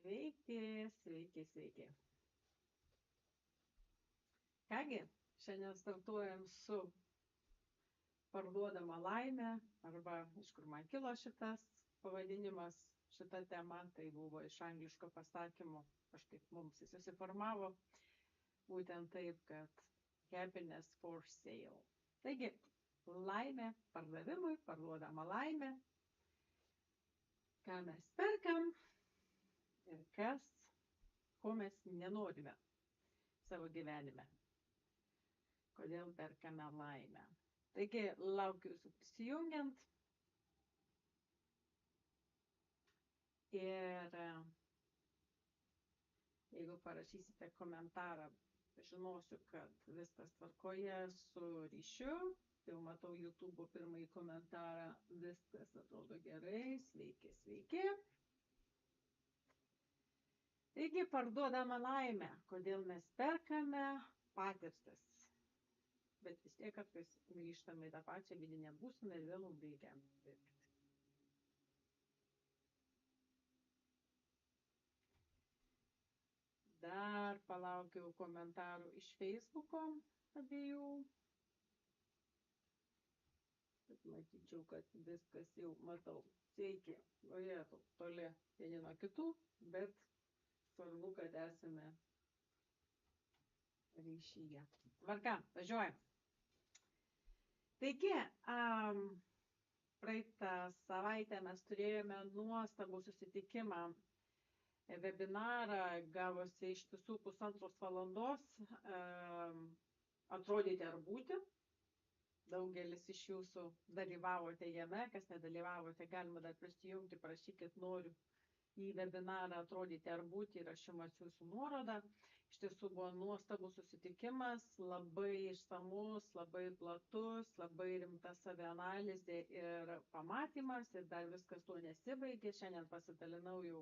Sveiki, sveiki, sveiki. Kągi, šiandien startuojam su parduodama laimė, arba iš kur man kilo šitas pavadinimas, šita tema, tai buvo iš angliško pasakymo, kažkaip mums jis susiformavo, būtent taip, kad happiness for sale. Taigi, laimė pardavimui, parduodama laimė, ką mes perkam ir ko mes nenorime savo gyvenime. Kodėl perkame laimę. Taigi, laukiu jūsų prisijungiant. Ir jeigu parašysite komentarą, žinosiu, kad viskas tvarkoje su ryšiu. Jau matau YouTube pirmąjį komentarą. Viskas atrodo gerai. Sveiki, sveiki. Taigi, parduodama laimę. Kodėl mes perkame patirtis. Bet vis tiek kartais grįžtame į tą pačią vidinę būseną ir vėl mums reikia pirkti. Dar palaukiau komentarų iš Facebooko abiejų. Bet matyčiau, kad viskas jau matau. Sveiki, norėtų toli vieni nuo kitų, bet svarbu, kad esame ryšyje. Tvarka, važiuojam. Taigi, praeitą savaitę mes turėjome nuostabų susitikimą, webinarą, gavosi iš tiesų 1,5 valandos, atrodyti ar būti. Daugelis iš jūsų dalyvavote jame, kas nedalyvavote, galima dar prisijungti, prašykit, noriu į webinarą atrodyti ar būti ir aš jums atsiųsiu nuorodą. Iš tiesų buvo nuostabus susitikimas, labai išsamus, labai platus, labai rimta savianalizė ir pamatymas ir dar viskas tuo nesibaigė. Šiandien pasidalinau jau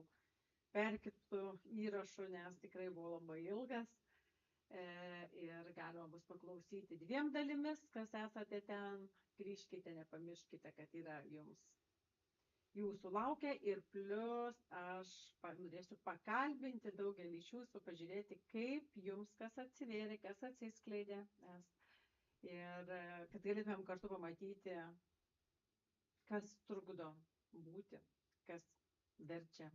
perkitų įrašų, nes tikrai buvo labai ilgas ir galima bus paklausyti 2 dalimis, kas esate ten, grįžkite, nepamirškite, kad yra jums. Jūsų laukia ir plus aš norėsiu pakalbinti daugelį iš jūsų, pažiūrėti, kaip jums kas atsivėrė, kas atsiskleidė. Ir kad galėtumėm kartu pamatyti, kas trukdo būti, kas verčia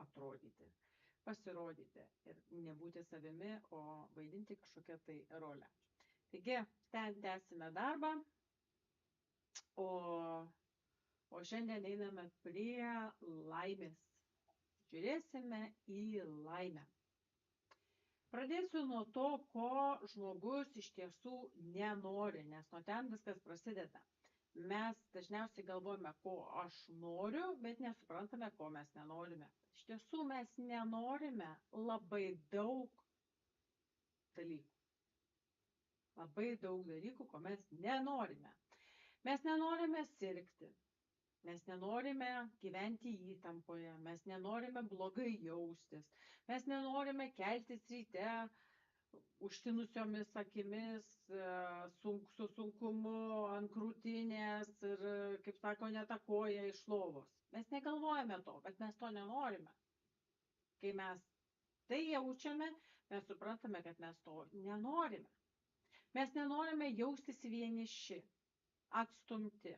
atrodyti, pasirodyti ir nebūti savimi, o vaidinti kažkokią tai rolę. Taigi, ten tęsime darbą, o šiandien einame prie laimės. Žiūrėsime į laimę. Pradėsiu nuo to, ko žmogus iš tiesų nenori, nes nuo ten viskas prasideda. Mes dažniausiai galvojame, ko aš noriu, bet nesuprantame, ko mes nenorime. Iš tiesų mes nenorime labai daug dalykų. Labai daug dalykų, ko mes nenorime. Mes nenorime sirgti. Mes nenorime gyventi įtampoje, mes nenorime blogai jaustis, mes nenorime keltis ryte užtinusiomis akimis, su sunkumu ant krūtinės ir, kaip sako, netakoja iš lovos. Mes negalvojame to, bet mes to nenorime. Kai mes tai jaučiame, mes suprantame, kad mes to nenorime. Mes nenorime jaustis vieniši, atstumti,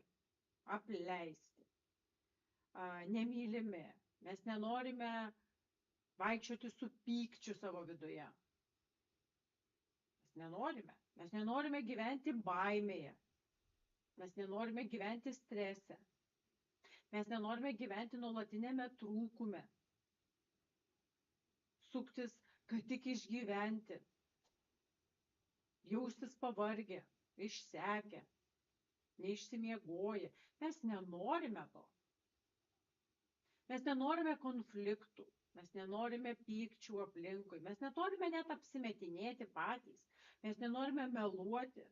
apleisti, nemylimi. Mes nenorime vaikščioti su pykčiu savo viduje. Mes nenorime gyventi baimėje. Mes nenorime gyventi strese. Mes nenorime gyventi nuolatinėme trūkume. Suktis, kad tik išgyventi. Jaustis pavargę, išsekę. Neišsimiegoję. Mes nenorime to. Mes nenorime konfliktų, mes nenorime pykčių aplinkui, mes nenorime net apsimetinėti patys, mes nenorime meluoti,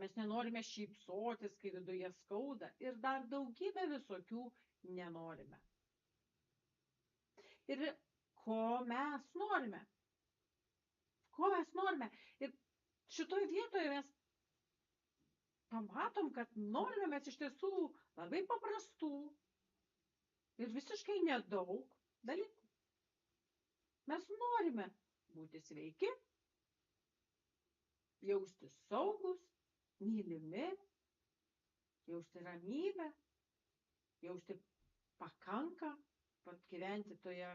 mes nenorime šypsotis, kai viduje skauda ir dar daugybę visokių nenorime. Ir ko mes norime? Ko mes norime? Ir šitoj vietoje mes pamatom, kad norime mes iš tiesų labai paprastų ir visiškai nedaug, dalykų. Mes norime būti sveiki, jausti saugus, mylimi, jausti ramybę, jausti pakanka, pat gyventi toje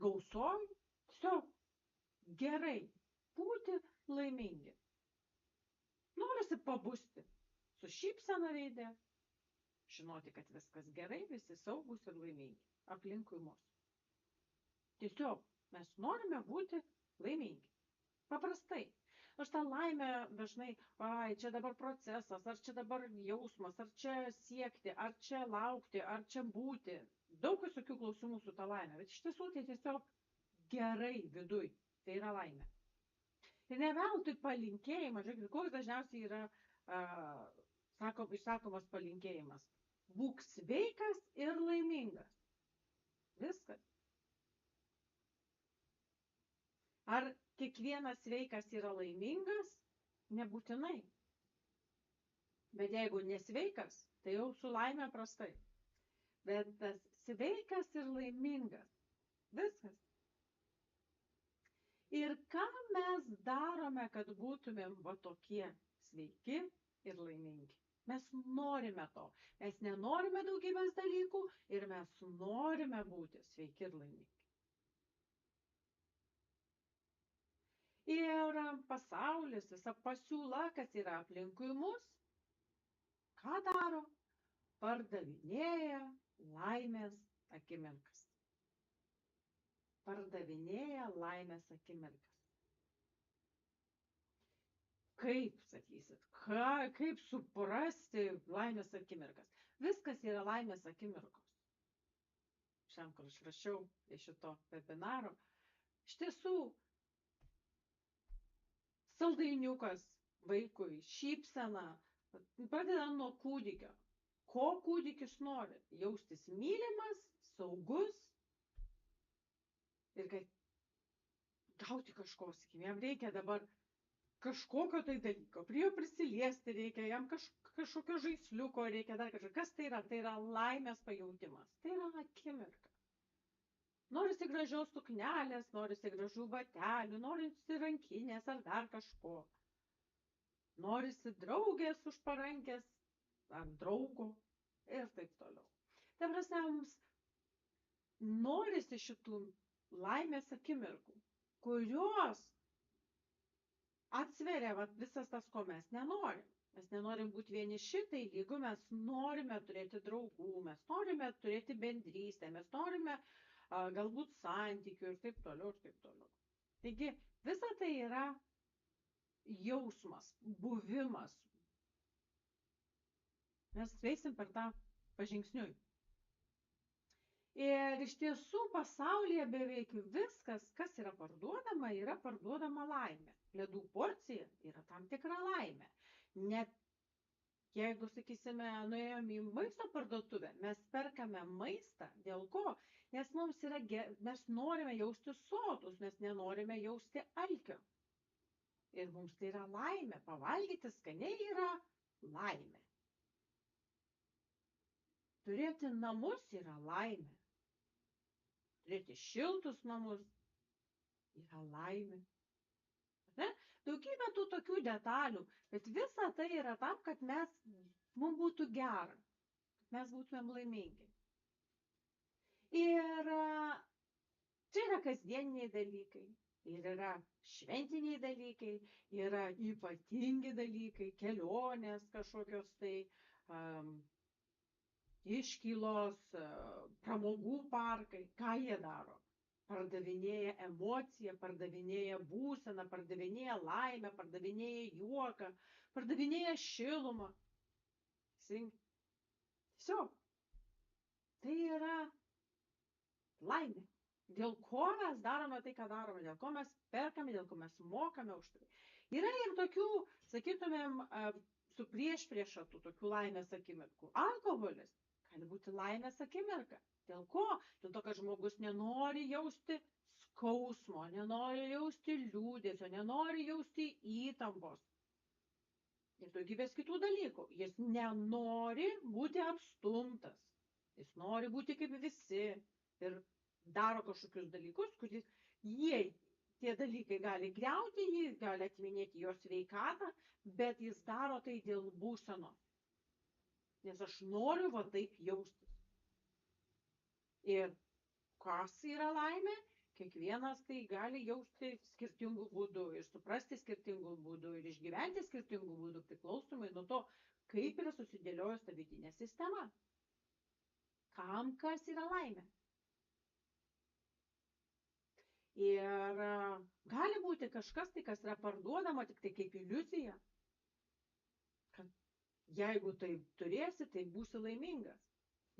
gausoj, tiesiog gerai būti laimingi. Norisi pabusti su šypsena veide, žinoti, kad viskas gerai, visi saugus ir laimingi aplinkui mus. Tiesiog mes norime būti laimingi. Paprastai. Aš tą laimę dažnai, čia dabar procesas, ar čia dabar jausmas, ar čia siekti, ar čia laukti, ar čia būti. Daug visokių klausimų su tą laimę, bet iš tiesų tai tiesiog gerai viduj. Tai yra laimė. Ir ne veltui palinkėjimas, žiūrėkit, koks dažniausiai yra išsakomas palinkėjimas. Būk sveikas ir laimingas. Viskas. Ar kiekvienas sveikas yra laimingas? Nebūtinai. Bet jeigu nesveikas, tai jau su laimė prastai. Bet tas sveikas ir laimingas. Viskas. Ir ką mes darome, kad būtumėm va tokie sveiki ir laimingi? Mes norime to. Mes nenorime daugybės dalykų ir mes norime būti sveiki ir laimingi. Ir pasaulis, visa pasiūla, kas yra aplinkui mus, ką daro? Pardavinėja laimės akimirkas. Pardavinėja laimės akimirkas. Kaip, sakysit, kaip suprasti laimės akimirkas? Viskas yra laimės akimirkos. Šiandien, kur aš rašiau iš šito webinaro, iš tiesų, saldainiukas vaikui, šypsena, pradedant nuo kūdikio. Ko kūdikis nori? Jaustis mylimas, saugus ir kad gauti kažko, sakykime, jam reikia dabar kažkokio tai dalyko, prie jo prisiliesti reikia, jam kažkokio žaisliuko reikia, dar kažko. Kas tai yra? Tai yra laimės pajautimas. Tai yra akimirka. Norisi gražios suknelės, norisi gražių batelių, norisi rankinės ar dar kažko. Norisi draugės už parankės ar draugo ir taip toliau. Tai prasme, mums norisi šitų laimės akimirkų, kurios atsveria visas tas, ko mes nenorim. Mes nenorim būti vieniši, tai lygu mes norime turėti draugų, mes norime turėti bendrystę, mes norime galbūt santykių ir taip toliau, ir taip toliau. Taigi, visa tai yra jausmas, buvimas. Mes veisim per tą pažingsniui. Ir iš tiesų pasaulyje beveik viskas, kas yra parduodama laimė. Ledų porcija yra tam tikra laimė. Net jeigu, sakysime, nuėjome į maisto parduotuvę, mes perkame maistą, dėl ko? Nes mes norime jausti sotus, mes nenorime jausti alkio. Ir mums tai yra laimė, pavalgyti skaniai yra laimė. Turėti namus yra laimė. Turėti šiltus namus yra laimė. Ne? Daugybė tų tokių detalių, bet visa tai yra tam, kad mums būtų gera, kad mes būtumėm laimingi. Ir čia yra kasdieniniai dalykai, ir yra šventiniai dalykai, yra ypatingi dalykai, kelionės kažkokios tai iškylos, pramogų parkai. Ką jie daro? Pardavinėja emociją, pardavinėja būseną, pardavinėja laimę, pardavinėja juoką, pardavinėja šilumą. Tiesiog. Tai yra laimė. Dėl ko mes darome tai, ką darome, dėl ko mes perkame, dėl ko mes mokame už tai. Yra ir tokių, sakytumėm, su priešprieša tų tokių laimės akimirkų. Alkoholis gali būti laimės akimirka. Dėl ko? Dėl to, kad žmogus nenori jausti skausmo, nenori jausti liūdesio, nenori jausti įtampos. Ir daugybės kitų dalykų. Jis nenori būti apstumtas. Jis nori būti kaip visi ir daro kažkokius dalykus, kuris tie dalykai gali griauti jį, gali atiminėti jo sveikatą, bet jis daro tai dėl būsenos. Nes aš noriu va taip jaustis. Ir kas yra laimė? Kiekvienas tai gali jausti skirtingų būdų ir suprasti skirtingų būdų ir išgyventi skirtingų būdų priklausomai nuo to, kaip yra susidėliojus ta vidinė sistema. Kam kas yra laimė? Ir gali būti kažkas tai, kas yra parduodama tik tai kaip iliuzija. Kad jeigu tai turėsi, tai būsi laimingas.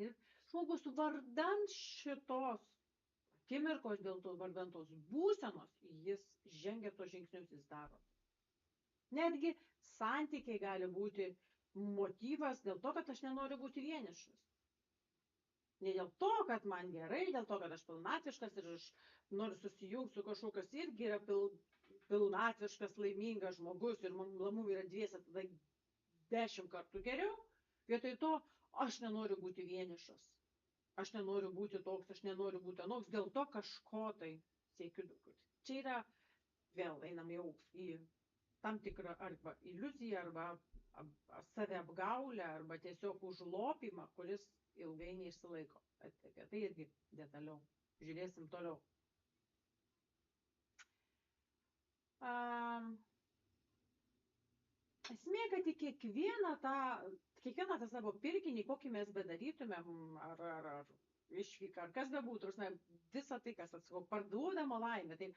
Ir žmogus vardan šitos akimirkos, dėl to vardan tos būsenos, jis žengia tos žingsnius, jis daro. Netgi santykiai gali būti motyvas dėl to, kad aš nenoriu būti vienišas. Ne dėl to, kad man gerai, dėl to, kad aš pilnatviškas ir aš noriu susijungti su kažkokios irgi yra pilnatviškas, laimingas žmogus ir man yra dviese tada 10 kartų geriau. Vietoj to aš nenoriu būti vienišas. Aš nenoriu būti toks, aš nenoriu būti anoks, dėl to kažko tai siekiu daugiau. Čia yra, vėl einam jau į tam tikrą arba iliuziją, arba saviapgaulę, arba tiesiog užlopimą, kuris ilgai neišsilaiko. Apie tai irgi detaliau. Žiūrėsim toliau. Esmė, kad į kiekvieną tą savo pirkinį, kokį mes bedarytumėm, ar išvyką, ar kas bebūtų, visą tai, kas atsakau, parduodama laimė, tai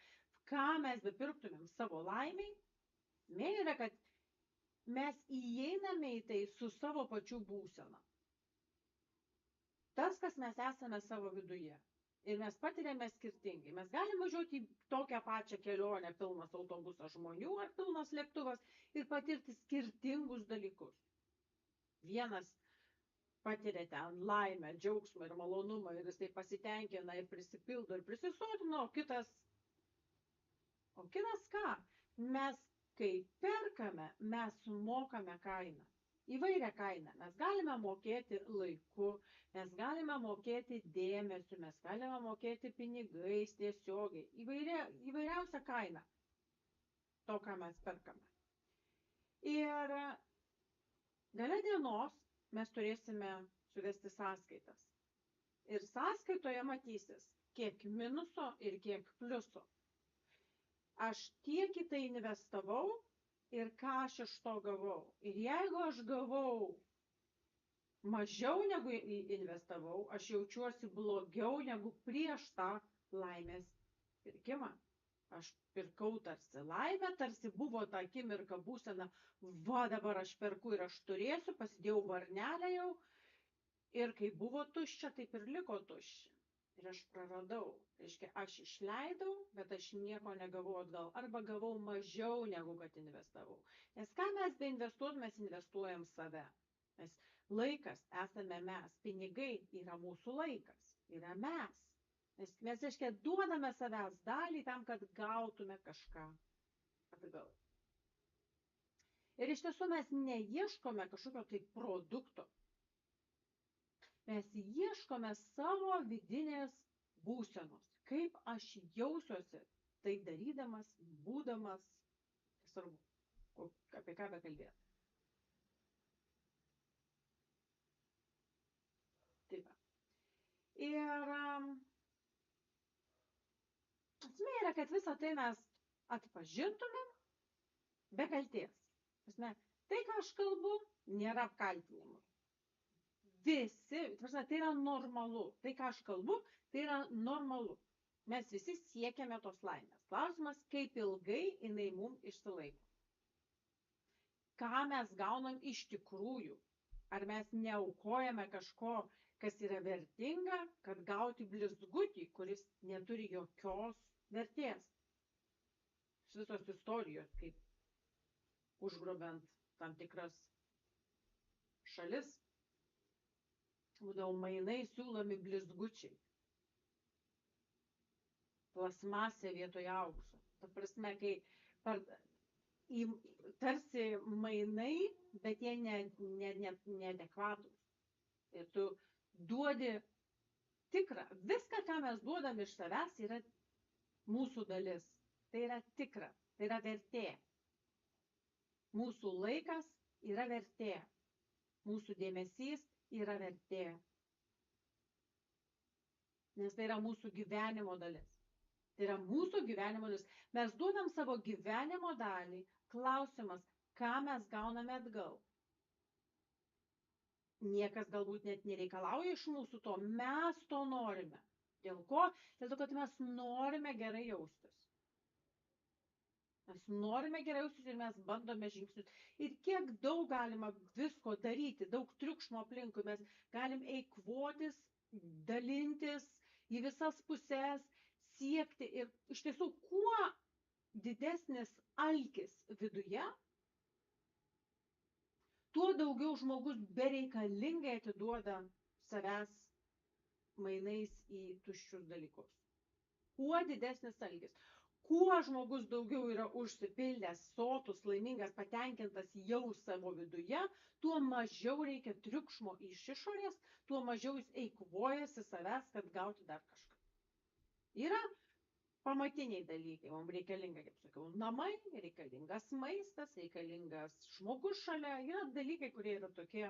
ką mes bepirktumėm savo laimiai, esmė yra, kad mes įeiname į tai su savo pačių būsena. Tas, kas mes esame savo viduje. Ir mes patiriame skirtingai. Mes galime važiuoti į tokią pačią kelionę, pilnas autobusas žmonių ar pilnas lėktuvas ir patirti skirtingus dalykus. Vienas patiria ten laimę, džiaugsmą ir malonumą ir jis tai pasitenkina ir prisipildo ir prisisotina, o kitas ką? Mes, kai perkame, mes mokame kainą. Įvairią kainą. Mes galime mokėti laiku, mes galime mokėti dėmesiu, mes galime mokėti pinigais tiesiogiai. Įvairiausią kainą to, ką mes perkame. Ir gale dienos mes turėsime suvesti sąskaitas. Ir sąskaitoje matysis, kiek minuso ir kiek pliuso. Aš tiek į tai investavau ir ką aš iš to gavau. Ir jeigu aš gavau mažiau negu investavau, aš jaučiuosi blogiau negu prieš tą laimės pirkimą. Aš pirkau tarsi laimę, tarsi buvo ta akimirka būsena, va dabar aš perku ir aš turėsiu, pasidėjau varnelę jau. Ir kai buvo tuščia, taip ir liko tuščia. Ir aš praradau. Reiškia, aš išleidau, bet aš nieko negavau atgal. Arba gavau mažiau negu kad investavau. Nes ką mes beinvestuojam, mes investuojam save. Nes laikas esame mes. Pinigai yra mūsų laikas. Yra mes. Nes mes, reiškia, duodame savęs dalį tam, kad gautume kažką atgal. Ir iš tiesų mes neieškome kažkokio tai produkto. Mes ieškome savo vidinės būsenos. Kaip aš jausiuosi tai darydamas, būdamas, svarbu, apie ką bekalbėti. Taip. Ir esmė yra, kad visą tai mes atpažintumėm be kaltės. Tai, ką aš kalbu, nėra apkaltinimų. Visi, tai yra normalu. Tai, ką aš kalbu, tai yra normalu. Mes visi siekiame tos laimės. Klausimas, kaip ilgai jinai mums išsilaiko. Ką mes gaunam iš tikrųjų? Ar mes neaukojame kažko, kas yra vertinga, kad gauti blizgutį, kuris neturi jokios vertės? Visos istorijos, kaip užgrobent tam tikras šalis, būdavo mainai siūlomi blizgučiai. Plasmasė vietoje aukso. Ta prasme, kai tarsi mainai, bet jie neadekvatūs. Ir tu duodi tikrą. Viską, ką mes duodam iš savęs, yra mūsų dalis. Tai yra tikra, tai yra vertė. Mūsų laikas yra vertė. Mūsų dėmesys yra vertė. Nes tai yra mūsų gyvenimo dalis. Tai yra mūsų gyvenimo dalis. Mes duodam savo gyvenimo dalį. Klausimas, ką mes gauname atgal. Niekas galbūt net nereikalauja iš mūsų to. Mes to norime. Dėl ko? Dėl to, kad mes norime gerai jaustis. Mes norime gerai jaustis ir mes bandome žingsnius. Ir kiek daug galima visko daryti, daug triukšmo aplinkui. Mes galim eikvotis, dalintis į visas pusės, siekti. Ir iš tiesų, kuo didesnis alkis viduje, tuo daugiau žmogus bereikalingai atiduoda savęs mainais į tuščius dalykus. Kuo didesnis alkis, kuo žmogus daugiau yra užsipildęs, sotus, laimingas, patenkintas jau savo viduje, tuo mažiau reikia triukšmo iš išorės, tuo mažiau jis eikvojasi savęs, kad gauti dar kažką. Yra pamatiniai dalykai, mums reikalinga, kaip sakiau, namai, reikalingas maistas, reikalingas žmogus šalia, yra dalykai, kurie yra tokie,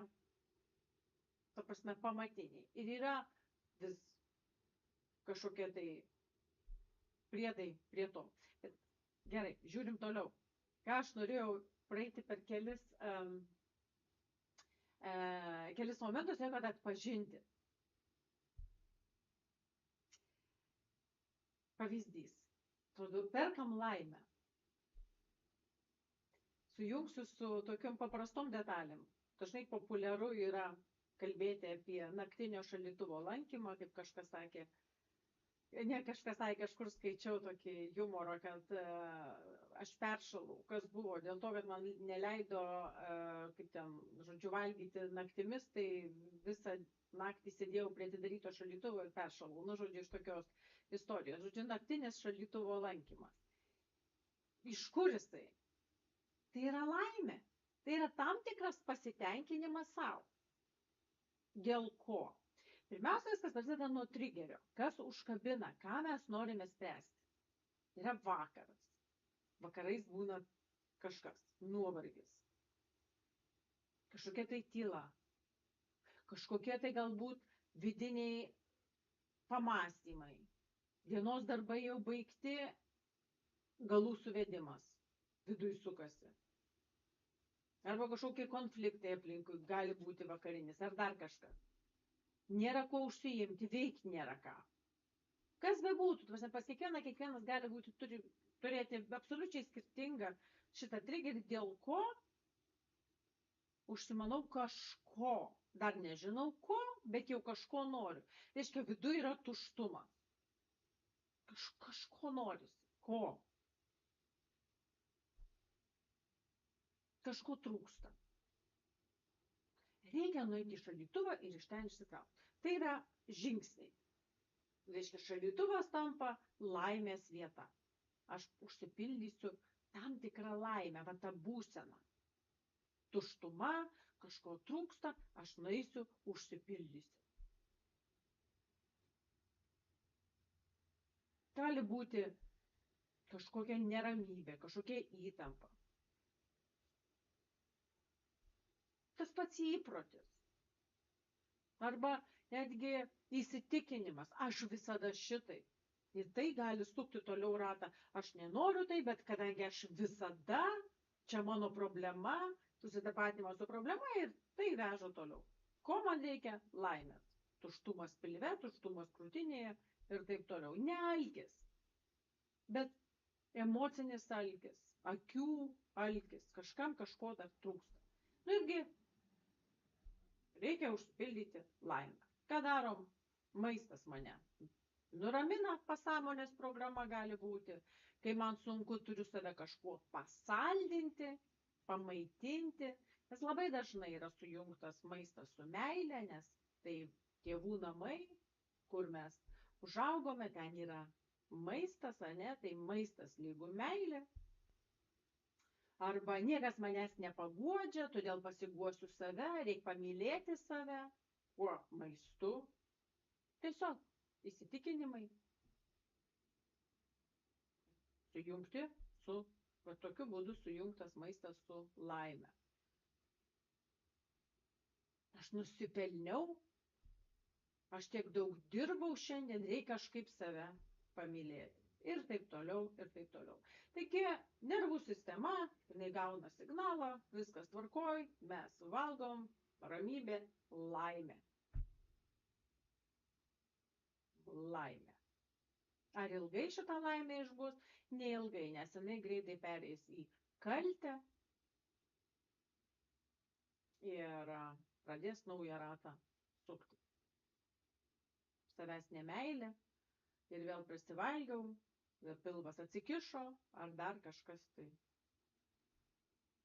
ta prasme, pamatiniai. Ir yra vis kažkokie tai priedai prie to. Bet gerai, žiūrim toliau. Ką aš norėjau praeiti per kelis momentus, jau kad atpažinti. Pavyzdys. Perkam laimę. Sujungsiu su tokiom paprastom detalėm. Dažnai populiaru yra kalbėti apie naktinio šaldytuvo lankymą, kaip kažkas sakė. Ne kažkas sakė, kažkur skaičiau tokį humorą, kad aš peršalau, kas buvo, dėl to, kad man neleido, kaip ten, žodžiu, valgyti naktimis, tai visą naktį sėdėjau prie atidaryto šaldytuvo ir peršalau. Nu, žodžiu, iš tokios istorijos. Žodžiu, naktinis šaldytuvo lankymas. Iš kur jisai? Tai yra laimė. Tai yra tam tikras pasitenkinimas savo. Dėl ko? Pirmiausia, viskas prasideda nuo trigerio. Kas užkabina, ką mes norime spręsti. Yra vakaras. Vakarais būna kažkas, nuovargis. Kažkokia tai tyla. Kažkokie tai galbūt vidiniai pamąstymai. Dienos darbai jau baigti, galų suvedimas. Viduj sukasi. Arba kažkokie konfliktai aplinkui gali būti vakarinis, ar dar kažkas. Nėra ko užsiimti, veikti nėra ką. Kas be būtų, pas kiekvienas gali būti, turėti absoliučiai skirtingą šitą triggerį, dėl ko užsimanau kažko. Dar nežinau ko, bet jau kažko noriu. Reiškia, viduje yra tuštumas. Kažko norisi. Ko? Kažko trūksta. Reikia nueiti į šaldytuvą ir iš ten išsitraukti. Tai yra žingsniai. Reiškia, šaldytuvas tampa laimės vieta. Aš užsipildysiu tam tikrą laimę, va tą būseną. Tuštuma, kažko trūksta, aš nueisiu, užsipildysiu. Gali būti kažkokia neramybė, kažkokia įtampa. Tas pats įprotis. Arba netgi įsitikinimas, aš visada šitai. Ir tai gali sukti toliau ratą. Aš nenoriu tai, bet kadangi aš visada, čia mano problema, susitapatinimas su problema ir tai veža toliau. Ko man reikia? Laimės. Tuštumas pilve, tuštumas krūtinėje ir taip toliau. Ne alkis, bet emocinis alkis, akių alkis, kažkam kažko dar trūksta. Nu irgi reikia užpildyti laimę. Ką darom? Maistas mane nuramina, pasąmonės programa gali būti. Kai man sunku, turiu save kažkuo pasaldinti, pamaitinti. Nes labai dažnai yra sujungtas maistas su meile, nes tai tėvų namai, kur mes užaugome, ten yra maistas, ane, tai maistas lygu meilė. Arba niekas manęs nepaguodžia, todėl pasiguosiu save, reikia pamylėti save. kuo maistu, tiesiog įsitikinimai sujungti su, va tokiu būdu sujungtas maistas su laime. Aš nusipelniau, aš tiek daug dirbau šiandien, reikia kažkaip save pamylėti. Ir taip toliau, ir taip toliau. Taigi, nervų sistema, jinai gauna signalą, viskas tvarkoj, mes valgom, ramybė, laimė. Laimė. Ar ilgai šitą laimę išbus? Neilgai, nes jinai greitai pereis į kaltę ir pradės naują ratą sukti. Savęs nemeilė ir vėl prisivalgiau, ir pilvas atsikišo, ar dar kažkas tai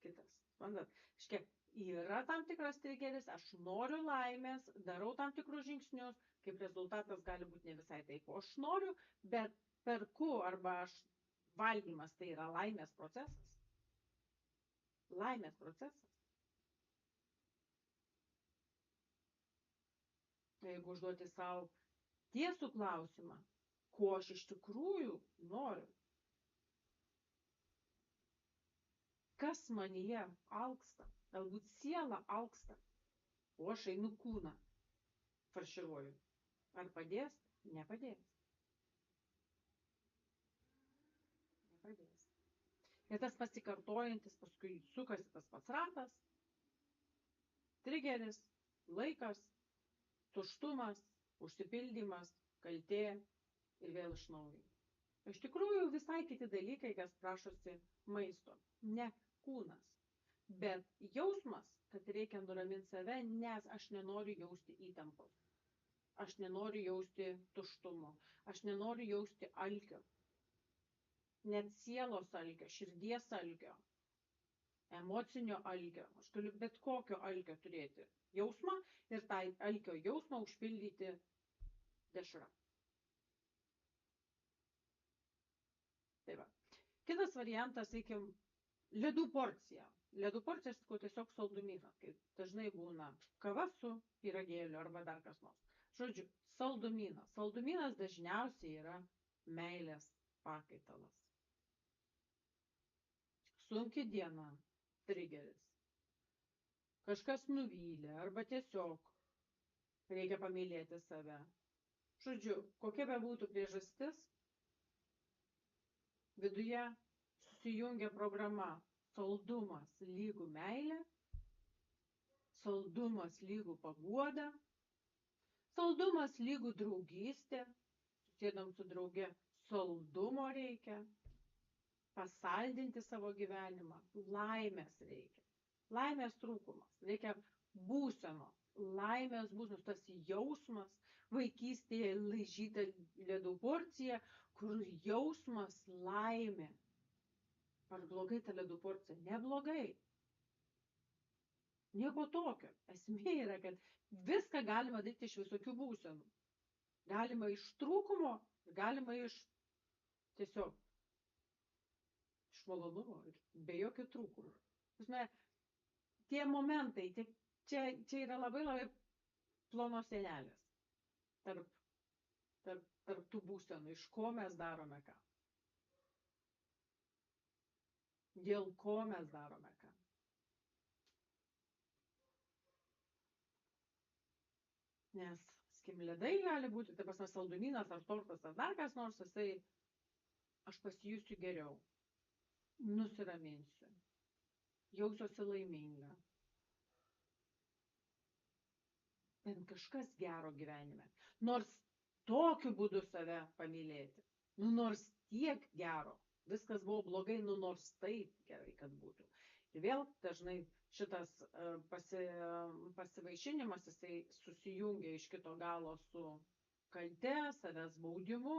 kitas. Mandat, škiek, yra tam tikras trigeris, aš noriu laimės, darau tam tikrus žingsnius, kaip rezultatas gali būti ne visai taip, o aš noriu, bet perku arba aš valgymas tai yra laimės procesas. Laimės procesas. Jeigu užduoti savo tiesų klausimą, ko aš iš tikrųjų noriu, kas manyje alksta, galbūt siela alksta, o aš einu kūną farširuoju. Ar padės? Nepadės. Nepadės. Ir tas pasikartojantis, paskui sukasi tas pats ratas, trigeris, laikas, tuštumas, užsipildymas, kaltė ir vėl iš naujo. Iš tikrųjų visai kiti dalykai, kas prašosi maisto, ne kūnas. Bet jausmas, kad reikia nuraminti save, nes aš nenoriu jausti įtampos. Aš nenoriu jausti tuštumo. Aš nenoriu jausti alkio. Net sielos alkio, širdies alkio, emocinio alkio. Aš galiu bet kokio alkio turėti jausmą ir tą alkio jausmą užpildyti dešra. Tai va. Kitas variantas, sakykim, ledų porcija. Ledų porcija, sakau, tiesiog saldumynas, kaip dažnai būna kava su pyragėliu arba dar kas nors. Žodžiu, saldumynas. Saldumynas dažniausiai yra meilės pakaitalas. Sunki diena, trigeris. Kažkas nuvylė arba tiesiog reikia pamylėti save. Žodžiu, kokia be būtų priežastis, viduje susijungia programa saldumas lygų meilė, saldumas lygų paguoda, saldumas lygų draugystė, susėdam su drauge, saldumo reikia, pasaldinti savo gyvenimą, laimės reikia, laimės trūkumas, reikia būsenos, laimės būsenos, tas jausmas, vaikystėje laižyta ledų porcija, kur jausmas laimė. Ar blogai ta ledų porcija? Neblogai. Nieko tokio. Esmė yra, kad viską galima daryti iš visokių būsenų. Galima iš trūkumo, galima iš tiesiog iš malonumo, be jokio trūkumo. Tie momentai, čia yra labai plonos sienelės tarp tų būsenų, iš ko mes darome ką. Dėl ko mes darome ką. Nes, skim, ledai gali būti, tai pasme saldumynas ar tortas ar dar kas nors, jisai, aš pasijusiu geriau, nusiraminsiu, jausiuosi laiminga. Bent kažkas gero gyvenime. Nors tokiu būdu save pamylėti. Nors tiek gero. Viskas buvo blogai, nors taip gerai, kad būtų. Ir vėl dažnai šitas pasivaišinimas, jisai susijungia iš kito galo su kalte, savęs baudimu,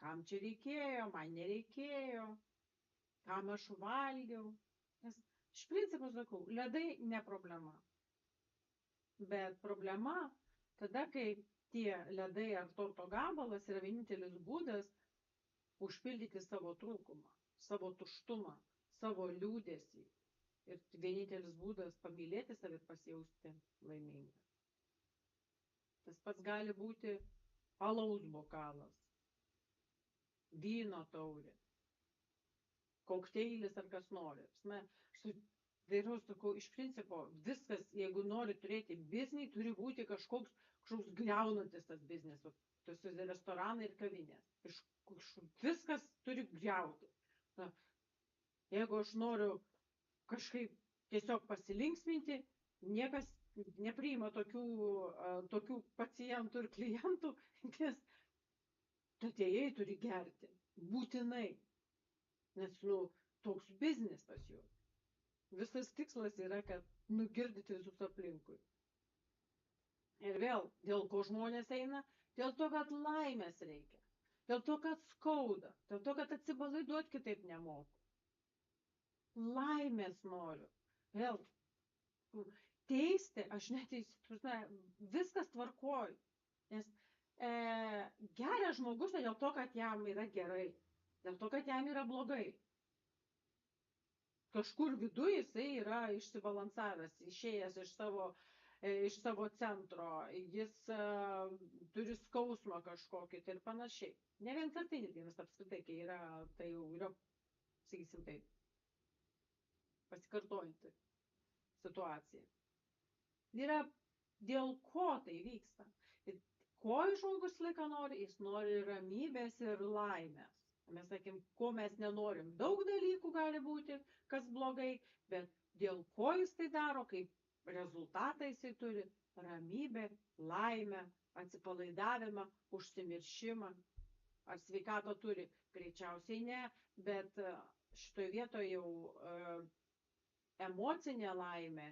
kam čia reikėjo, man nereikėjo, kam aš valgiau. Nes iš principo sakau, ledai ne problema. Bet problema tada, kai tie ledai ar torto gabalas yra vienintelis būdas užpildyti savo trūkumą, savo tuštumą, savo liūdesį. Ir vienintelis būdas pamylėti save ir pasijausti laimingą. Tas pats gali būti alaus bokalas, vyno taurė, kokteilis ar kas nori. Vėliau sakau, iš principo viskas, jeigu nori turėti biznį, turi būti kažkoks griaunantis tas biznis, tas restoranai ir kavinės. Viskas turi griauti. Jeigu aš noriu kažkaip tiesiog pasilinksminti, niekas nepriima tokių pacientų ir klientų, nes atėjai turi gerti. Būtinai. Nes, toks biznis pas jų. Visas tikslas yra, kad nugirdyti visus aplinkui. Ir vėl, dėl ko žmonės eina? Dėl to, kad laimės reikia. Dėl to, kad skauda. Dėl to, kad atsipalaiduot kitaip nemoku. Laimės noriu. Vėl, teisti, aš neteisiu, viskas tvarkoju. Nes geras žmogus ne dėl to, kad jam yra gerai, dėl to, kad jam yra blogai. Kažkur viduje jisai yra išsibalansavęs, išėjęs iš savo centro, jis turi skausmą kažkokį ir panašiai. Ne vienkartinis gimimas apskritai, kai yra, tai jau yra, sakysim taip, pasikartojanti situacija. Yra dėl ko tai vyksta. Ir ko žmogus laiką nori, jis nori ramybės ir laimės. Mes sakėm, ko mes nenorim. Daug dalykų gali būti, kas blogai, bet dėl ko jis tai daro, kaip rezultatą jisai turi ramybę, laimę, atsipalaidavimą, užsimiršimą. Ar sveikatą turi? Greičiausiai ne, bet šitoje vietoje jau emocinė laimė,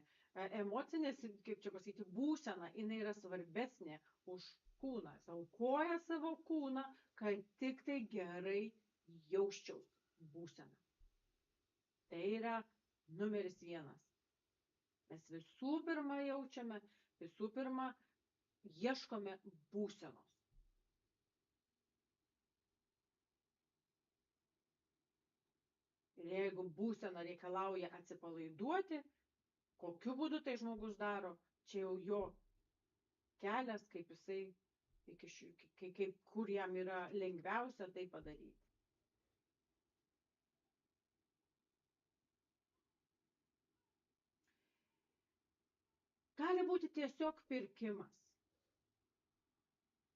emocinė, kaip čia pasakyti, būsena, jinai yra svarbesnė už kūną. Aukoja savo kūną, kad tik tai gerai jausčiaus būseną. Tai yra numeris 1. Mes visų pirma jaučiame, visų pirma ieškome būsenos. Ir jeigu būsena reikalauja atsipalaiduoti, kokiu būdu tai žmogus daro, čia jau jo kelias, kaip jisai, kur jam yra lengviausia tai padaryti. Gali būti tiesiog pirkimas.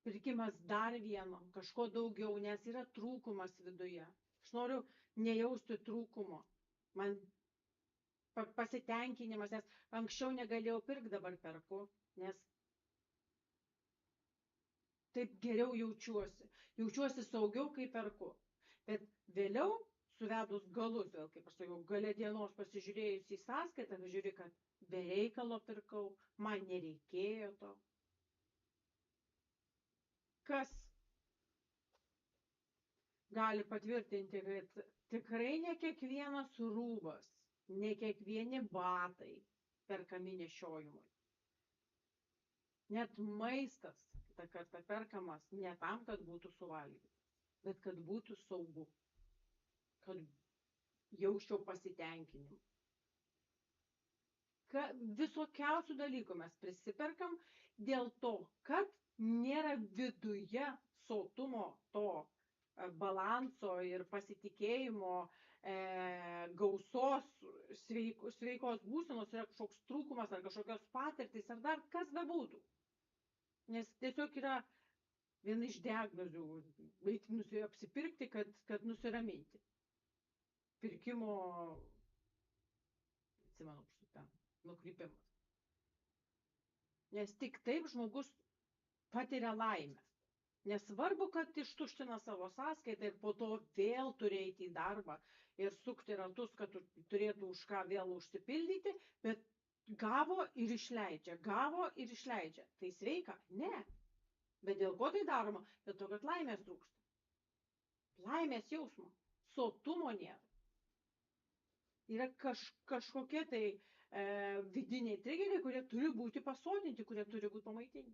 Pirkimas dar vieno, kažko daugiau, nes yra trūkumas viduje. Aš noriu nejausti trūkumo. Man pasitenkinimas, nes anksčiau negalėjau pirkti, dabar perku, nes taip geriau jaučiuosi. Jaučiuosi saugiau, kai perku. Bet vėliau, suvedus galus, vėl kaip aš sakiau, gale dienos pasižiūrėjus į sąskaitą, žiūri, kad be reikalo pirkau, man nereikėjo to. Kas gali patvirtinti, kad tikrai ne kiekvienas rūbas, ne kiekvieni batai perkami nešiojimui. Net maistas kitą kartą perkamas ne tam, kad būtų suvalgytas, bet kad būtų saugu, kad jausčiau pasitenkinimą. Visokiausių dalykų mes prisiperkam dėl to, kad nėra viduje sotumo to balanso ir pasitikėjimo, gausos, sveikos būsenos, yra kažkoks trūkumas ar kažkokios patirtys ar dar kas bebūtų. Nes tiesiog yra viena iš diagnozių eiti apsipirkti, kad nusiraminti. Pirkimo, atsimenu, nukrypimas. Nes tik taip žmogus patiria laimę. Nesvarbu, kad ištuština savo sąskaitą ir po to vėl turi eiti į darbą ir sukti ratus, kad turėtų už ką vėl užsipildyti, bet gavo ir išleidžia, gavo ir išleidžia. Tai sveika? Ne. Bet dėl ko tai daroma? Dėl to, kad laimės trūksta. Laimės jausmo. Sotumo nėra. Yra kažkokie tai vidiniai trigeriai, kurie turi būti pasotinti, kurie turi būti pamaitinti.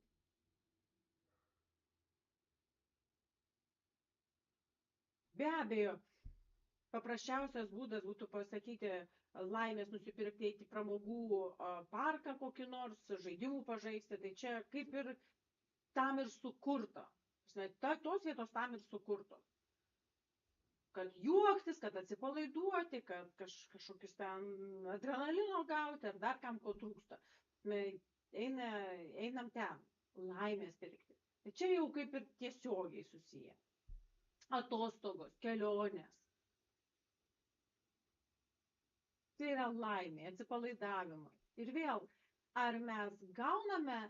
Be abejo, paprasčiausias būdas būtų pasakyti laimės nusipirkti į pramogų parką kokį nors, žaidimų pažaisti. Tai čia kaip ir tam ir sukurta. Tos vietos tam ir sukurtos. Kad juoktis, kad atsipalaiduoti, kad kažkokius ten adrenalino gauti ar dar kam ko trūksta. Einam ten, laimės pirkti. Tai čia jau kaip ir tiesiogiai susiję. Atostogos, kelionės. Tai yra laimė, atsipalaidavimai. Ir vėl, ar mes gauname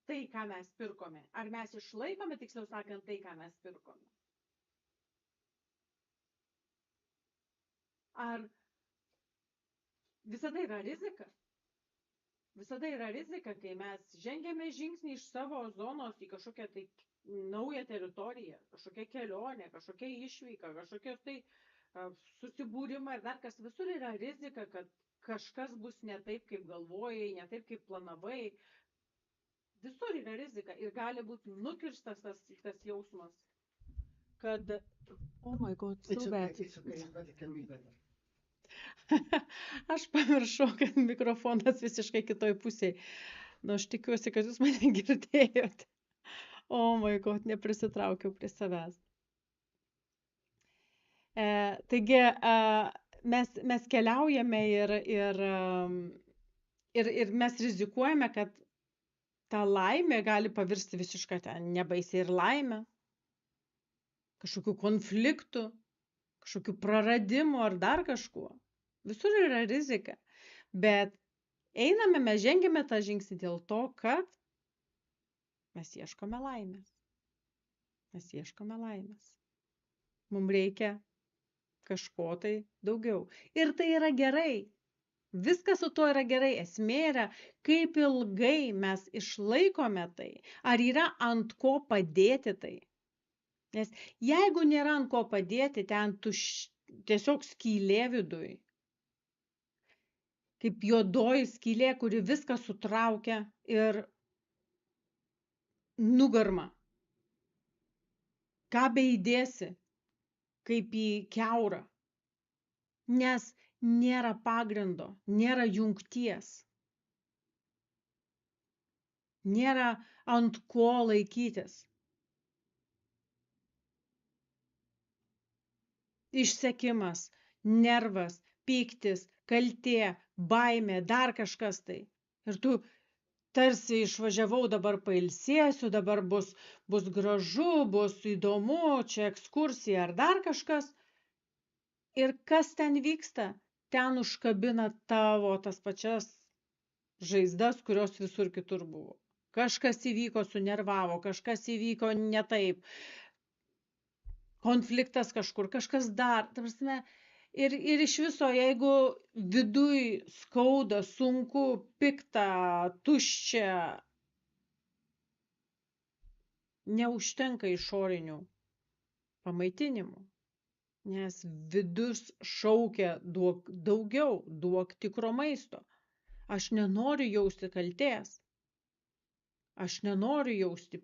tai, ką mes pirkome? Ar mes išlaikome, tiksliau sakant, tai, ką mes pirkome? Ar visada yra rizika? Visada yra rizika, kai mes žengiame žingsnį iš savo zonos į kažkokią tai naują teritoriją, kažkokią kelionę, kažkokią išvyką, kažkokios tai susibūrimą ir dar kas. Visur yra rizika, kad kažkas bus ne taip, kaip galvojai, ne taip, kaip planavai. Visur yra rizika ir gali būti nukirstas tas jausmas, kad oh my god, so bad. It's okay, but it can be better. Aš pamiršau, kad mikrofonas visiškai kitoj pusėje. Nu, aš tikiuosi, kad jūs mane girdėjote. Oh my god, neprisitraukiau prie savęs. Taigi, mes keliaujame ir mes rizikuojame, kad ta laimė gali pavirsti visiškai ten nebaisiai ir laimę, kažkokių konfliktų, kažkokių praradimų ar dar kažkuo. Visur yra rizika, bet einame, mes žengiame tą žingsnį dėl to, kad mes ieškome laimės. Mes ieškome laimės. Mums reikia kažko tai daugiau. Ir tai yra gerai. Viskas su to yra gerai. Esmė yra, kaip ilgai mes išlaikome tai. Ar yra ant ko padėti tai. Nes jeigu nėra ant ko padėti, ten tiesiog skylė viduj. Kaip juodoji skylė, kuri viską sutraukia ir nugarma. Ką beįdėsi, kaip į kiaurą. Nes nėra pagrindo, nėra jungties. Nėra ant ko laikytis. Išsekimas, nervas, pyktis, kaltė, baimė, dar kažkas tai. Ir tu tarsi išvažiavau, dabar pailsėsiu, dabar bus gražu, bus įdomu, čia ekskursija ar dar kažkas. Ir kas ten vyksta? Ten užkabina tavo tas pačias žaizdas, kurios visur kitur buvo. Kažkas įvyko, sunervavo, kažkas įvyko ne taip. Konfliktas kažkur, kažkas dar. Ta prasme, ir iš viso, jeigu viduj skauda, sunku, pikta, tuščia, neužtenka išorinių pamaitinimų. Nes vidus šaukia, duok daugiau, duok tikro maisto. Aš nenoriu jausti kaltės. Aš nenoriu jausti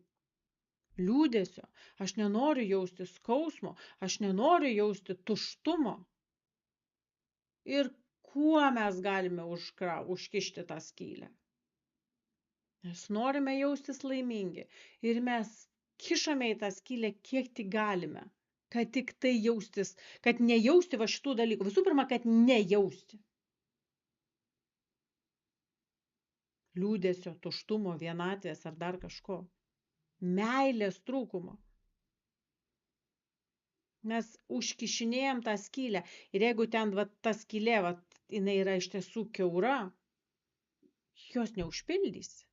liūdesio. Aš nenoriu jausti skausmo. Aš nenoriu jausti tuštumo. Ir kuo mes galime užkišti tą skylę? Mes norime jaustis laimingi. Ir mes kišame į tą skylę kiek tik galime. Kad tik tai jaustis, kad nejausti va šitų dalykų. Visų pirma, kad nejausti. Liūdesio, tuštumo, vienatvės ar dar kažko. Meilės trūkumo. Mes užkišinėjom tą skylę. Ir jeigu ten ta skylė, jinai yra iš tiesų kiaura, jos neužpildysi.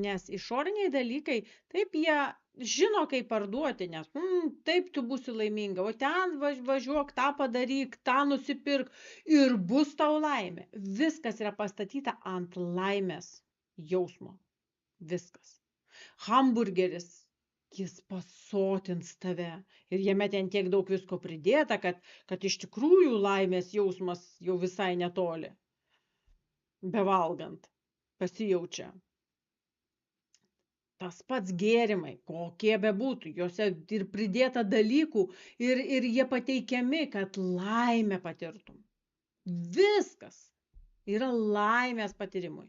Nes išoriniai dalykai, taip jie žino, kaip parduoti, nes taip tu būsi laiminga, o ten važiuok, tą padaryk, tą nusipirk ir bus tau laimė. Viskas yra pastatyta ant laimės jausmo. Viskas. Hamburgeris, jis pasotins tave ir jame ten tiek daug visko pridėta, kad iš tikrųjų laimės jausmas jau visai netoli. Bevalgant pasijaučia. Tas pats gėrimai, kokie bebūtų, juose ir pridėta dalykų ir jie pateikiami, kad laimę patirtum. Viskas yra laimės patyrimui.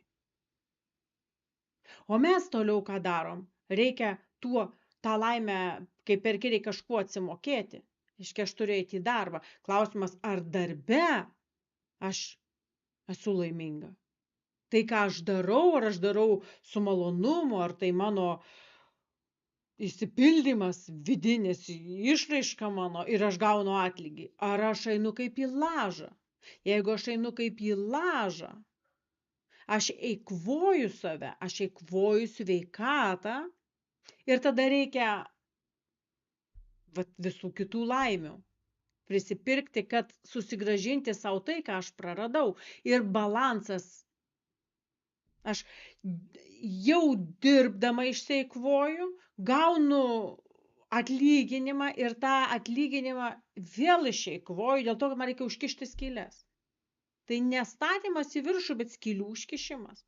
O mes toliau ką darom? Reikia tą laimę, kai perki, reikia kažkuo atsimokėti. Reiškia, aš turiu eiti į darbą. Klausimas, ar darbe aš esu laiminga? Tai, ką aš darau, ar aš darau su malonumu, ar tai mano išsipildymas vidinis, išraiška mano ir aš gaunu atlygį. Ar aš einu kaip į lažą? Jeigu aš einu kaip į lažą, aš eikvoju save, aš eikvoju sveikatą ir tada reikia visų kitų laimių prisipirkti, kad susigrąžinti savo tai, ką aš praradau. Ir balansas. Aš jau dirbdama išseikvoju, gaunu atlyginimą ir tą atlyginimą vėl išeikvoju, dėl to, kad man reikia užkišti skylės. Tai nestatymas į viršų, bet skylių užkišimas.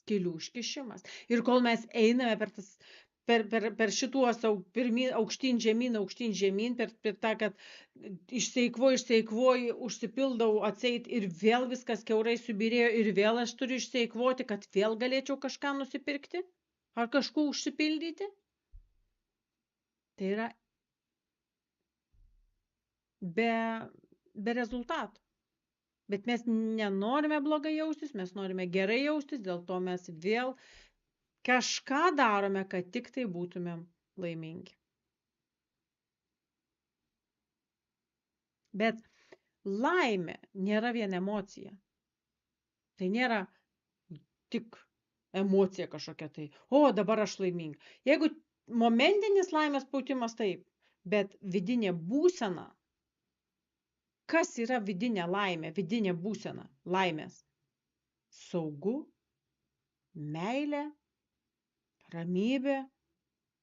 Skylių užkišimas. Ir kol mes einame per šituos aukštyn žemyn, per tą, kad išseikvoju, užsipildau atseit ir vėl viskas kiaurai subirėjo ir vėl aš turiu išseikvoti, kad vėl galėčiau kažką nusipirkti ar kažkuo užsipildyti. Tai yra be rezultatų. Bet mes nenorime blogai jaustis, mes norime gerai jaustis, dėl to mes vėl kažką darome, kad tik tai būtumėm laimingi. Bet laimė nėra vien emocija. Tai nėra tik emocija kažkokia tai, dabar aš laiminga. Jeigu momentinis laimės pautimas, taip, bet vidinė būsena. Kas yra vidinė laimė, vidinė būsena laimės? Saugu, meilė, ramybė,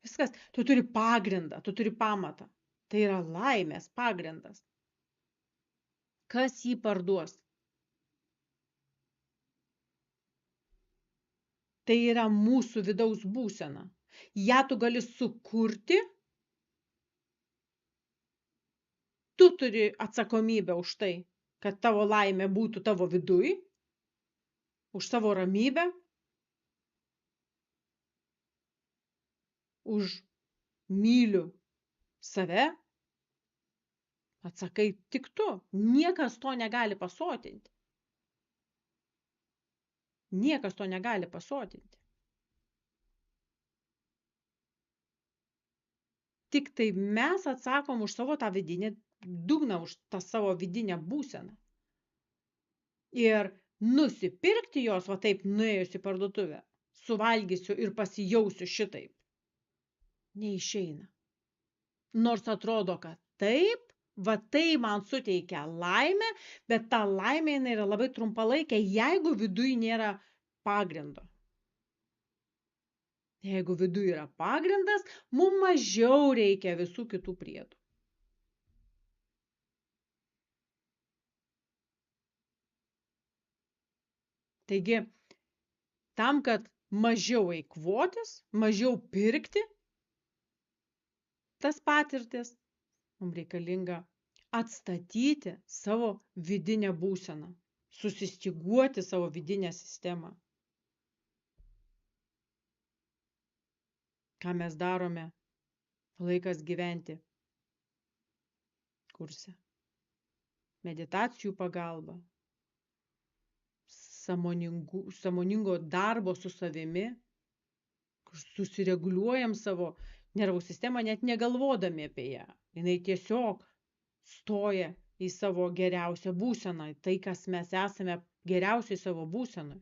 viskas. Tu turi pagrindą, tu turi pamatą. Tai yra laimės pagrindas. Kas jį parduos? Tai yra mūsų vidaus būsena. Ja tu gali sukurti. Tu turi atsakomybę už tai, kad tavo laimė būtų tavo viduj, už savo ramybę, už myliu save. Atsakai tik tu. Niekas to negali pasotinti. Niekas to negali pasotinti. Tik tai mes atsakom už savo tą vidinį dugną, už tą savo vidinę būseną. Ir nusipirkti jos, va taip nuėjus į parduotuvę, suvalgysiu ir pasijausiu šitaip. Neišeina. Nors atrodo, kad taip, va tai man suteikia laimę, bet ta laimė jinai yra labai trumpalaikė, jeigu viduj nėra pagrindo. Jeigu viduj yra pagrindas, mums mažiau reikia visų kitų priedų. Taigi, tam, kad mažiau eikvotis, mažiau pirkti tas patirtis, mums reikalinga atstatyti savo vidinę būseną, susistyguoti savo vidinę sistemą. Ką mes darome Laikas gyventi kurse. Meditacijų pagalba, sąmoningo darbo su savimi, kur susireguliuojam savo nervų sistemą, net negalvodami apie ją. Jinai tiesiog stoja į savo geriausią būseną, tai, kas mes esame geriausiai savo būsenai.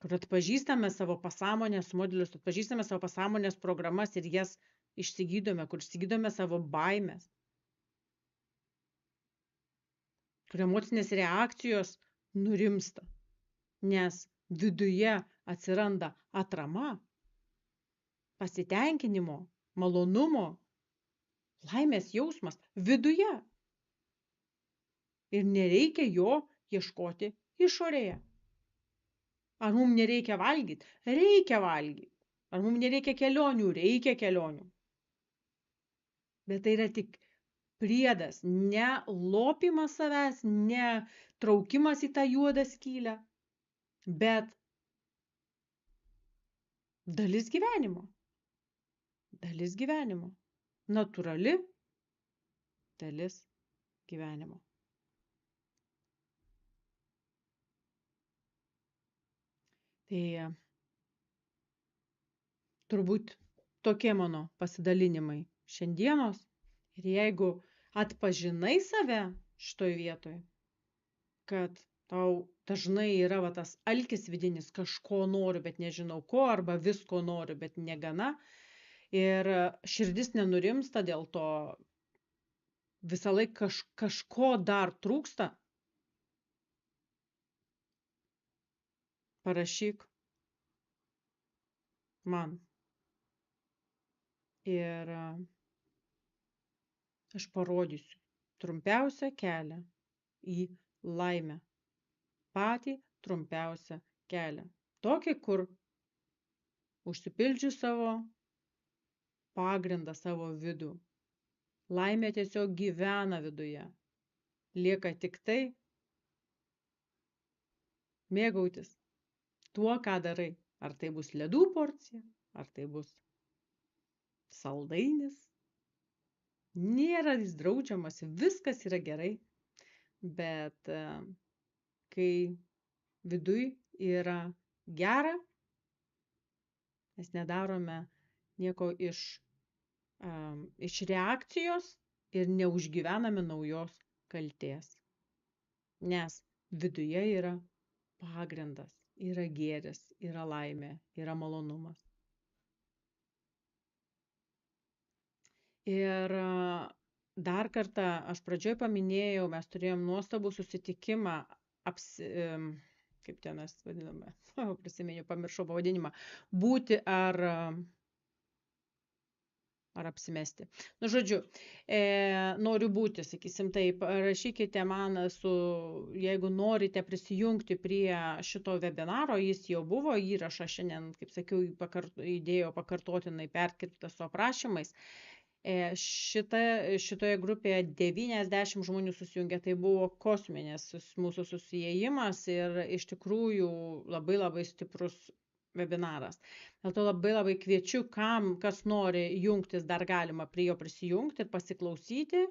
Kur atpažįstame savo pasąmonės modelius, atpažįstame savo pasąmonės programas ir jas išsigydome, kur išsigydome savo baimės. Kur emocinės reakcijos nurimsta, nes viduje atsiranda atrama, pasitenkinimo, malonumo, laimės jausmas viduje. Ir nereikia jo ieškoti išorėje. Ar mums nereikia valgyti? Reikia valgyti. Ar mums nereikia kelionių? Reikia kelionių. Bet tai yra tik priedas, ne lopimas savęs, ne traukimas į tą juodą skylę, bet dalis gyvenimo. Dalis gyvenimo. Natūrali dalis gyvenimo. Tai turbūt tokie mano pasidalinimai šiandienos. Ir jeigu atpažinai save šitoj vietoj, kad tau dažnai yra va tas alkis vidinis, kažko noriu, bet nežinau ko, arba visko noriu, bet negana, ir širdis nenurimsta dėl to, visą laiką kažko dar trūksta, parašyk man. Ir aš parodysiu trumpiausią kelią į laimę. Patį trumpiausią kelią. Tokį, kur užsipildžiu savo pagrindą, savo vidų. Laimė tiesiog gyvena viduje. Lieka tik tai mėgautis tuo, ką darai. Ar tai bus ledų porcija, ar tai bus saldainis. Nėra jis draudžiamas, viskas yra gerai. Bet kai viduj yra gera, mes nedarome nieko iš reakcijos ir neužgyvename naujos kaltės. Nes viduje yra pagrindas, yra gėris, yra laimė, yra malonumas. Ir dar kartą, aš pradžioj paminėjau, mes turėjom nuostabų susitikimą, kaip ten mes vadiname, prisimenu, pamiršau pavadinimą, būti ar apsimesti. Nu, žodžiu, noriu būti, sakysim taip, rašykite man, jeigu norite prisijungti prie šito webinaro, jis jau buvo, įrašą šiandien, kaip sakiau, įdėjau pakartotinai perkirptą su aprašymais. Šitoje grupėje 90 žmonių susijungė, tai buvo kosminės mūsų susiėjimas ir iš tikrųjų labai labai stiprus webinaras. Dėl to labai kviečiu, kas nori jungtis, dar galima prie jo prisijungti ir pasiklausyti.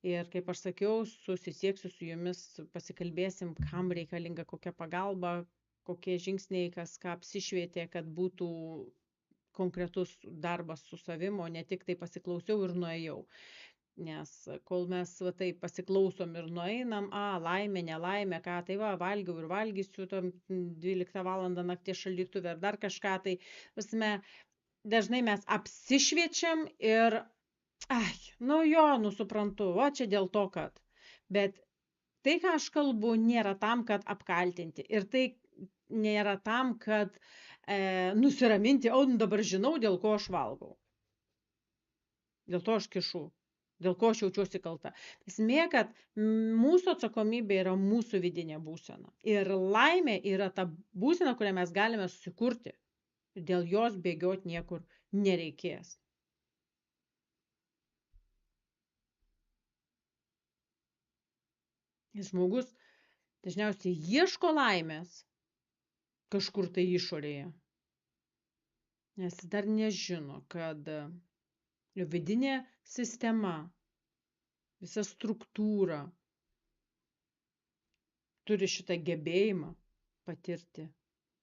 Ir kaip aš sakiau, susisieksiu su jumis, pasikalbėsim, kam reikalinga kokia pagalba, kokie žingsniai, kas ką apsišvietė, kad būtų konkretus darbas su savim, o ne tik tai pasiklausiau ir nuėjau. Nes kol mes taip pasiklausom ir nueinam, laimė, nelaimė, ką tai valgiau ir valgysiu, 12 valandą nakties šaldytuve ar dar kažką, tai dažnai mes apsišviečiam ir, suprantu, čia dėl to, kad. Bet tai, ką aš kalbu, nėra tam, kad apkaltinti. Ir tai nėra tam, kad nusiraminti, dabar žinau, dėl ko aš valgau. Dėl to aš kišu. Dėl ko aš jaučiuosi kalta. Esmė, kad mūsų atsakomybė yra mūsų vidinė būsena. Ir laimė yra ta būsena, kurią mes galime susikurti. Dėl jos bėgioti niekur nereikės. Žmogus dažniausiai ieško laimės kažkur tai išorėje. Nes jis dar nežino, kad jo vidinė sistema, visa struktūra turi šitą gebėjimą patirti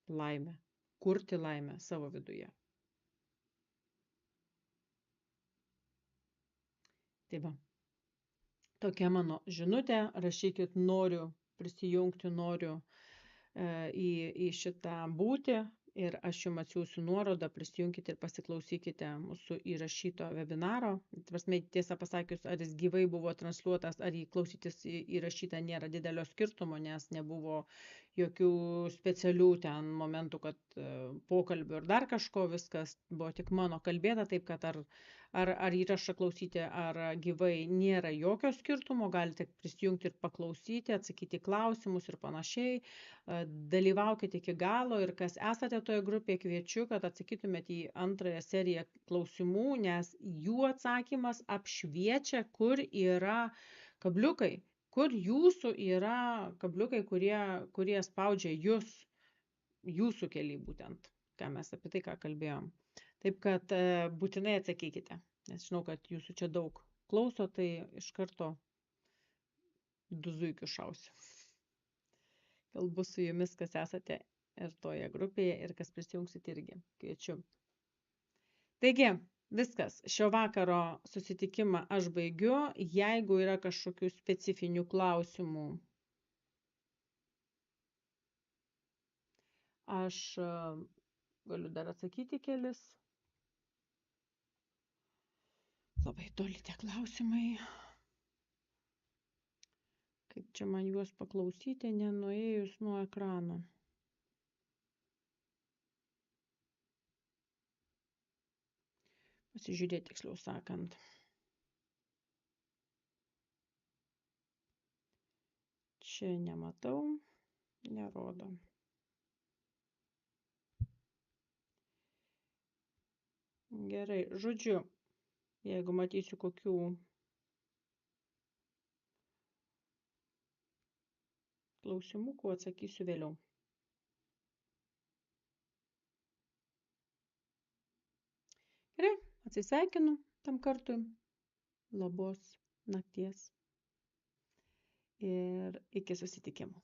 laimę, kurti laimę savo viduje. Tai va, tokia mano žinutė, rašykit, noriu prisijungti, noriu į šitą būti. Ir aš jums atsiųsiu nuorodą, prisijunkite ir pasiklausykite mūsų įrašyto webinaro. Tiesą pasakius, ar jis gyvai buvo transliuotas, ar jį klausytis įrašyta, nėra didelio skirtumo, nes nebuvo jokių specialių ten momentų, kad pokalbių ir dar kažko, viskas buvo tik mano kalbėta, taip kad ar įrašą klausyti, ar gyvai nėra jokio skirtumo, galite prisijungti ir paklausyti, atsakyti į klausimus ir panašiai. Dalyvaukite iki galo ir kas esate toje grupėje, kviečiu, kad atsakytumėte į antrąją seriją klausimų, nes jų atsakymas apšviečia, kur yra kabliukai, kur jūsų yra kabliukai, kurie spaudžia jūs, jūsų keliai būtent, ką mes apie tai, ką kalbėjom. Taip kad būtinai atsakykite, nes žinau, kad jūsų čia daug klauso, tai iš karto du zuikius šausiu. Kalbu su jumis, kas esate ir toje grupėje, ir kas prisijungsit irgi. Kviečiu. Taigi, viskas. Šio vakaro susitikimą aš baigiu. Jeigu yra kažkokių specifinių klausimų, aš galiu dar atsakyti kelis. Labai toli tie klausimai. Kaip čia man juos paklausyti, nenuėjus nuo ekrano. Pasižiūrėti, tiksliau sakant. Čia nematau, nerodo. Gerai, žodžiu, jeigu matysiu kokių klausimukų, atsakysiu vėliau. Gerai, atsisveikinu tam kartui. Labos nakties ir iki susitikimų.